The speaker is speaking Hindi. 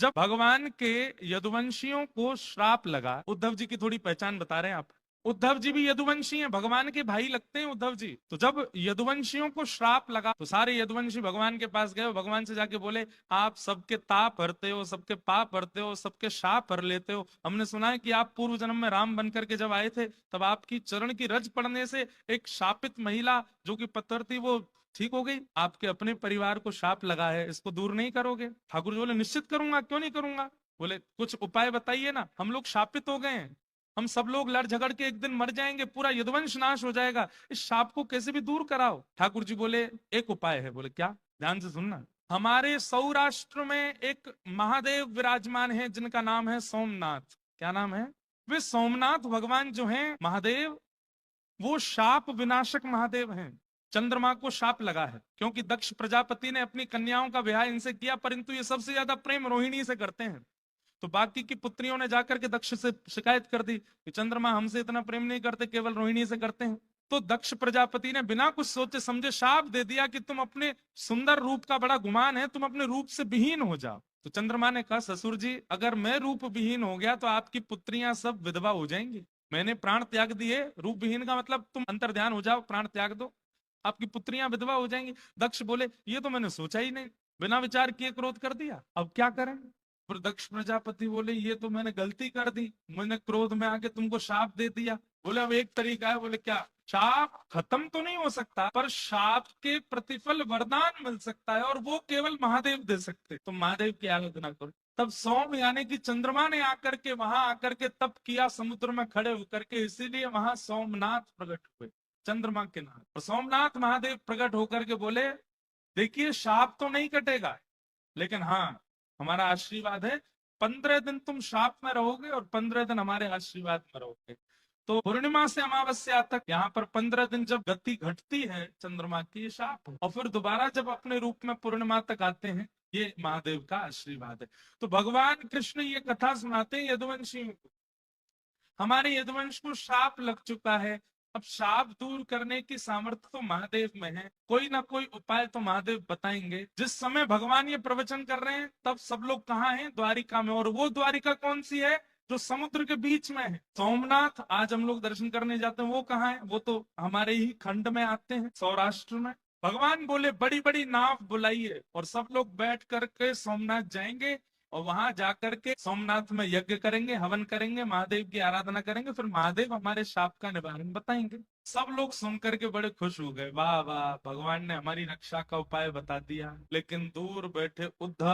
जब भगवान के यदुवंशियों को श्राप लगा, उद्धव जी की थोड़ी पहचान बता रहे हैं आप। उद्धव जी भी यदुवंशी हैं, भगवान के भाई लगते हैं उद्धव जी। तो जब यदुवंशियों को श्राप लगा तो सारे यदुवंशी भगवान के पास गए, भगवान से जाके बोले आप सबके ताप हरते हो, सबके पाप हरते हो, सबके शाप हर लेते हो। हमने सुना है कि आप पूर्व जन्म में राम बनकर के जब आए थे तब आपकी चरण की रज पड़ने से एक शापित महिला जो कि पत्थर थी वो ठीक हो गई। आपके अपने परिवार को शाप लगा है, इसको दूर नहीं करोगे? ठाकुर जी बोले निश्चित करूंगा, क्यों नहीं करूंगा। बोले कुछ उपाय बताइए ना, हम लोग शापित हो गए हैं, हम सब लोग लड़ झगड़ के एक दिन मर जाएंगे, पूरा यदुवंश नाश हो जाएगा, इस शाप को कैसे भी दूर कराओ। ठाकुर जी बोले एक उपाय है। बोले क्या? ध्यान से सुनना। हमारे सौराष्ट्र में एक महादेव विराजमान है जिनका नाम है सोमनाथ। क्या नाम है? वे सोमनाथ भगवान जो हैं महादेव, वो शाप विनाशक महादेव हैं। चंद्रमा को शाप लगा है क्योंकि दक्ष प्रजापति ने अपनी कन्याओं का विवाह इनसे किया, परंतु ये सबसे ज्यादा प्रेम रोहिणी से करते हैं। तो बाकी की पुत्रियों ने जाकर के दक्ष से शिकायत कर दी कि चंद्रमा हमसे इतना प्रेम नहीं करते, केवल रोहिणी से करते हैं। तो दक्ष प्रजापति ने बिना कुछ सोचे समझे शाप दे दिया कि तुम अपने सुंदर रूप का बड़ा गुमान है, तुम अपने रूप से विहीन हो जाओ। तो चंद्रमा ने कहा ससुर जी, अगर मैं रूप विहीन हो गया तो आपकी पुत्रियां सब विधवा हो जाएंगी। मैंने प्राण त्याग दिए, रूप विहीन का मतलब तुम अंतर ध्यान हो जाओ, प्राण त्याग दो, आपकी पुत्रियां विधवा हो जाएंगी। दक्ष बोले ये तो मैंने सोचा ही नहीं, बिना विचार किए क्रोध कर दिया, अब क्या करें। पर दक्ष प्रजापति बोले ये तो मैंने गलती कर दी, मैंने क्रोध में आके तुमको शाप दे दिया। बोले अब एक तरीका है। बोले क्या? शाप खत्म तो नहीं हो सकता, पर शाप के प्रतिफल वरदान मिल सकता है, और वो केवल महादेव दे सकते। तो महादेव की आराधना करो। तब सोम यानी कि चंद्रमा ने आकर के वहां आकर के तप किया समुद्र में खड़े होकर के, इसीलिए वहां सोमनाथ प्रकट हुए, चंद्रमा के नाथ। और सोमनाथ महादेव प्रकट होकर के बोले देखिए शाप तो नहीं कटेगा, लेकिन हाँ हमारा आशीर्वाद है, 15 दिन तुम शाप में रहोगे और 15 दिन हमारे आशीर्वाद में रहोगे। तो पूर्णिमा से अमावस्या तक यहाँ पर 15 दिन जब गति घटती है चंद्रमा की, ये शाप है, और फिर दोबारा जब अपने रूप में पूर्णिमा तक आते हैं, ये महादेव का आशीर्वाद है। तो भगवान कृष्ण ये कथा सुनाते हैं यदुवंशियों को। हमारे यदुवंश को शाप लग चुका है, अब शाप दूर करने की सामर्थ्य तो महादेव में है, कोई ना कोई उपाय तो महादेव बताएंगे। जिस समय भगवान ये प्रवचन कर रहे हैं तब सब लोग कहाँ हैं? द्वारिका में। और वो द्वारिका कौन सी है? जो समुद्र के बीच में है। सोमनाथ आज हम लोग दर्शन करने जाते हैं, वो कहाँ है? वो तो हमारे ही खंड में आते हैं, सौराष्ट्र में। भगवान बोले बड़ी बड़ी नाव बुलाइए, और सब लोग बैठ करके सोमनाथ जाएंगे, और वहां जाकर के सोमनाथ में यज्ञ करेंगे, हवन करेंगे, महादेव की आराधना करेंगे, फिर महादेव हमारे शाप का निवारण बताएंगे। सब लोग सुन करके बड़े खुश हो गए, वाह वाह, भगवान ने हमारी रक्षा का उपाय बता दिया। लेकिन दूर बैठे उद्धव